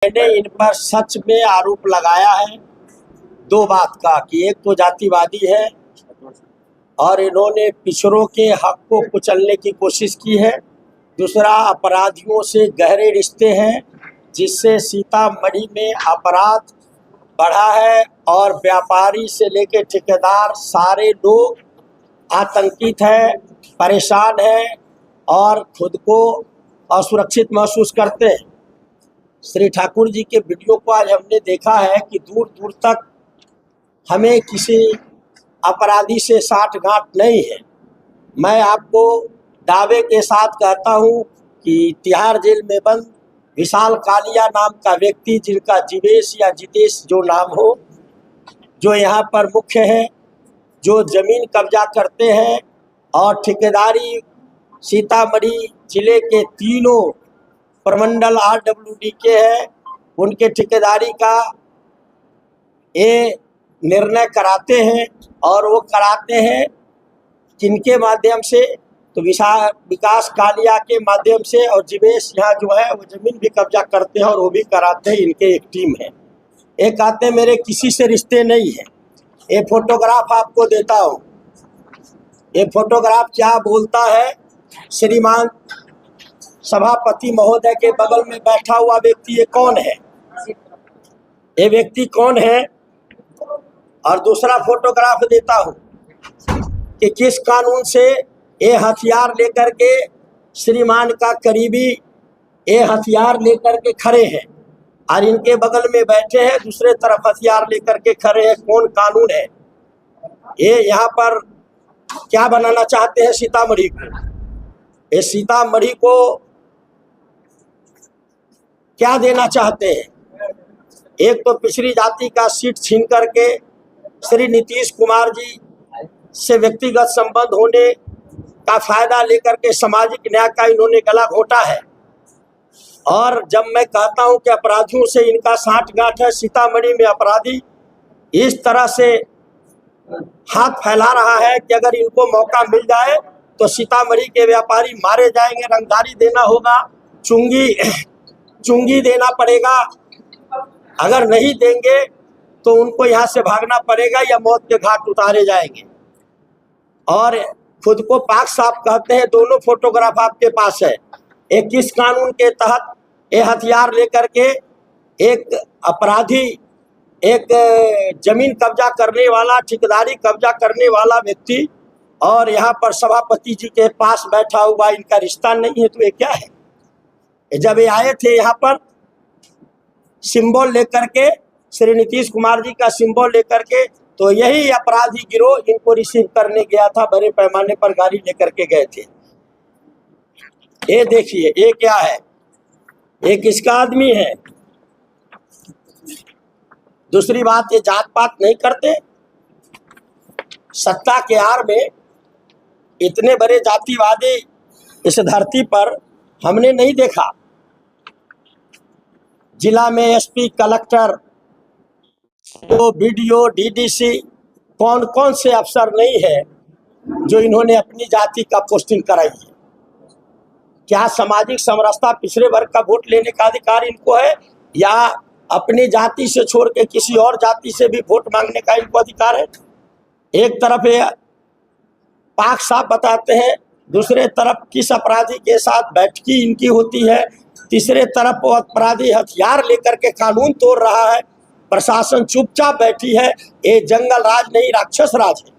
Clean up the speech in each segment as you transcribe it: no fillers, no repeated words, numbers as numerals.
मैंने इन पर सच में आरोप लगाया है दो बात का कि एक तो जातिवादी है और इन्होंने पिछड़ों के हक को कुचलने की कोशिश की है। दूसरा, अपराधियों से गहरे रिश्ते हैं जिससे सीतामढ़ी में अपराध बढ़ा है और व्यापारी से लेकर ठेकेदार सारे लोग आतंकित हैं, परेशान हैं और खुद को असुरक्षित महसूस करते हैं। श्री ठाकुर जी के वीडियो को आज हमने देखा है कि दूर दूर तक हमें किसी अपराधी से साठगांठ नहीं है। मैं आपको दावे के साथ कहता हूं कि तिहाड़ जेल में बंद विशाल कालिया नाम का व्यक्ति, जिनका जीवेश या जितेश जो नाम हो, जो यहाँ पर मुख्य है, जो जमीन कब्जा करते हैं और ठेकेदारी सीतामढ़ी जिले के तीनों प्रमंडल RWD के है, उनके ठेकेदारी का ये निर्णय कराते हैं और वो कराते हैं किनके माध्यम से, तो विकास कालिया के माध्यम से, और जीवेश यहाँ जो है वो जमीन भी कब्जा करते हैं और वो भी कराते हैं। इनके एक टीम है। एक कहते हैं मेरे किसी से रिश्ते नहीं है। ये फोटोग्राफ आपको देता हूँ। ये फोटोग्राफ क्या बोलता है? श्रीमान सभापति महोदय के बगल में बैठा हुआ व्यक्ति ये कौन है? ये व्यक्ति कौन है? और दूसरा फोटोग्राफ देता हूं कि किस कानून से ये हथियार लेकर के श्रीमान का करीबी ये हथियार लेकर के खड़े हैं और इनके बगल में बैठे हैं, दूसरे तरफ हथियार लेकर के खड़े हैं। कौन कानून है ये? यहाँ पर क्या बनाना चाहते हैं सीतामढ़ी को? ये सीतामढ़ी को क्या देना चाहते हैं? एक तो पिछड़ी जाति का सीट छीन करके श्री नीतीश कुमार जी से व्यक्तिगत संबंध होने का फायदा लेकर के सामाजिक न्याय का इन्होंने गला घोटा है। और जब मैं कहता हूं कि अपराधियों से इनका साठगांठ है, सीतामढ़ी में अपराधी इस तरह से हाथ फैला रहा है कि अगर इनको मौका मिल जाए तो सीतामढ़ी के व्यापारी मारे जाएंगे, रंगदारी देना होगा, चुंगी देना पड़ेगा। अगर नहीं देंगे तो उनको यहाँ से भागना पड़ेगा या मौत के घाट उतारे जाएंगे। और खुद को पाक साफ कहते हैं। दोनों फोटोग्राफ आपके पास है। एक किस कानून के तहत ये हथियार लेकर के एक अपराधी, एक जमीन कब्जा करने वाला, ठेकेदारी कब्जा करने वाला व्यक्ति, और यहाँ पर सभापति जी के पास बैठा हुआ, इनका रिश्ता नहीं है तो ये क्या है? जब ये आए थे यहाँ पर सिंबल लेकर के, श्री नीतीश कुमार जी का सिंबल लेकर के, तो यही अपराधी गिरोह इनको रिसीव करने गया था। बड़े पैमाने पर गाड़ी लेकर के गए थे। ये देखिए ये क्या है? ये किसका आदमी है? दूसरी बात, ये जात पात नहीं करते। सत्ता के आड़ में इतने बड़े जातिवादी इस धरती पर हमने नहीं देखा। जिला में SP, कलेक्टर, BDO, DDC, कौन कौन से अफसर नहीं है जो इन्होंने अपनी जाति का पोस्टिंग कराई है? क्या सामाजिक समरसता, पिछड़े वर्ग का वोट लेने का अधिकार इनको है, या अपनी जाति से छोड़ के किसी और जाति से भी वोट मांगने का इनको अधिकार है? एक तरफ ये पाक साफ बताते हैं, दूसरे तरफ किस अपराधी के साथ बैठकी इनकी होती है, तीसरे तरफ वो अपराधी हथियार लेकर के कानून तोड़ रहा है, प्रशासन चुपचाप बैठी है। ये जंगल राज नहीं, राक्षस राज है।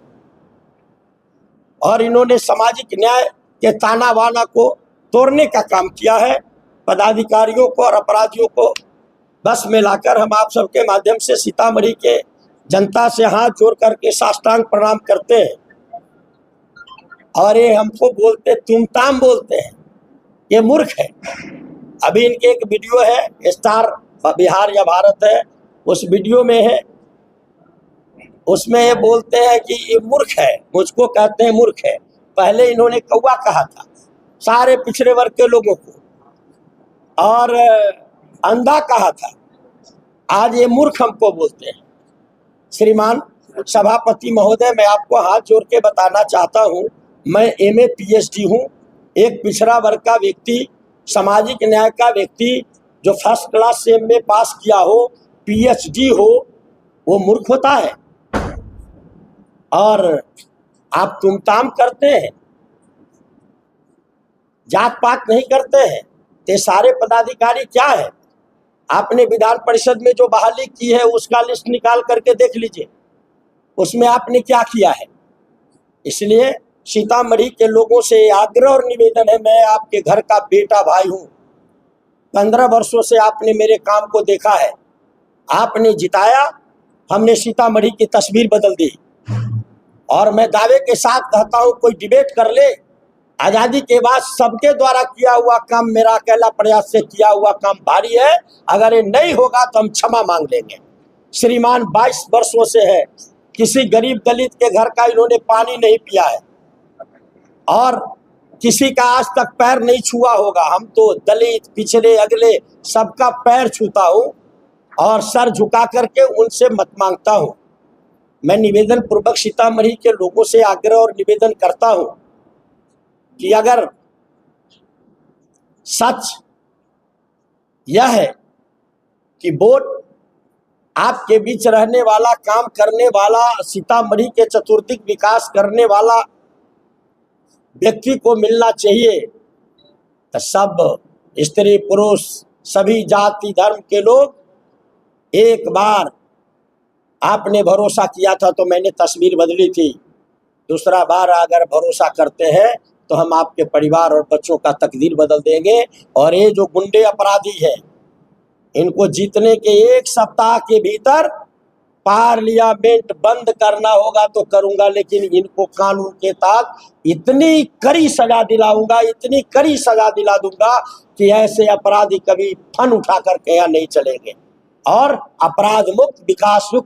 और इन्होंने सामाजिक न्याय के ताना बाना को तोड़ने का काम किया है। पदाधिकारियों को और अपराधियों को बस में लाकर हम आप सबके माध्यम से सीतामढ़ी के जनता से हाथ जोड़ करके साष्टांग प्रणाम करते हैं। और ये हमको बोलते, तुमताम बोलते हैं, ये मूर्ख है। अभी इनके एक वीडियो है, स्टार बिहार या भारत है, उस वीडियो में है, उसमें ये बोलते हैं कि ये मूर्ख है, मुझको कहते हैं मूर्ख है। पहले इन्होंने कौवा कहा था सारे पिछड़े वर्ग के लोगों को, और अंधा कहा था। आज ये मूर्ख हमको बोलते हैं। श्रीमान सभापति महोदय, मैं आपको हाथ जोड़ के बताना चाहता हूँ, मैं MA PhD हूँ, एक पिछड़ा वर्ग का व्यक्ति, सामाजिक न्याय का व्यक्ति, जो फर्स्ट क्लास से एमए पास किया हो, पीएचडी हो, वो मूर्ख होता है। और आप तुमताम करते हैं, जात पात नहीं करते हैं। ते सारे पदाधिकारी क्या है? आपने विधान परिषद में जो बहाली की है उसका लिस्ट निकाल करके देख लीजिए, उसमें आपने क्या किया है। इसलिए सीतामढ़ी के लोगों से आग्रह और निवेदन है, मैं आपके घर का बेटा भाई हूं। 15 वर्षों से आपने मेरे काम को देखा है, आपने जिताया, हमने सीतामढ़ी की तस्वीर बदल दी। और मैं दावे के साथ कहता हूं, कोई डिबेट कर ले, आजादी के बाद सबके द्वारा किया हुआ काम मेरा अकेला प्रयास से किया हुआ काम भारी है। अगर ये नहीं होगा तो हम क्षमा मांग लेंगे। श्रीमान 22 वर्षों से है, किसी गरीब दलित के घर का इन्होंने पानी नहीं पिया है और किसी का आज तक पैर नहीं छुआ होगा। हम तो दलित, पिछड़े, अगले सबका पैर छूता हूं और सर झुका करके उनसे मत मांगता हूं। मैं निवेदन पूर्वक सीतामढ़ी के लोगों से आग्रह और निवेदन करता हूं कि अगर सच यह है कि वोट आपके बीच रहने वाला, काम करने वाला, सीतामढ़ी के चतुर्दिक विकास करने वाला व्यक्ति को मिलना चाहिए, तो सब स्त्री पुरुष सभी जाति धर्म के लोग, एक बार आपने भरोसा किया था तो मैंने तस्वीर बदली थी, दूसरा बार अगर भरोसा करते हैं तो हम आपके परिवार और बच्चों का तकदीर बदल देंगे। और ये जो गुंडे अपराधी है, इनको जीतने के 1 सप्ताह के भीतर पार्लियामेंट बंद करना होगा तो करूंगा, लेकिन इनको कानून के तहत इतनी कड़ी सजा दिलाऊंगा, इतनी कड़ी सजा दिला दूंगा कि ऐसे अपराधी कभी फन उठा कर के यहाँ नहीं चलेंगे और अपराध मुक्त, विकास युक्त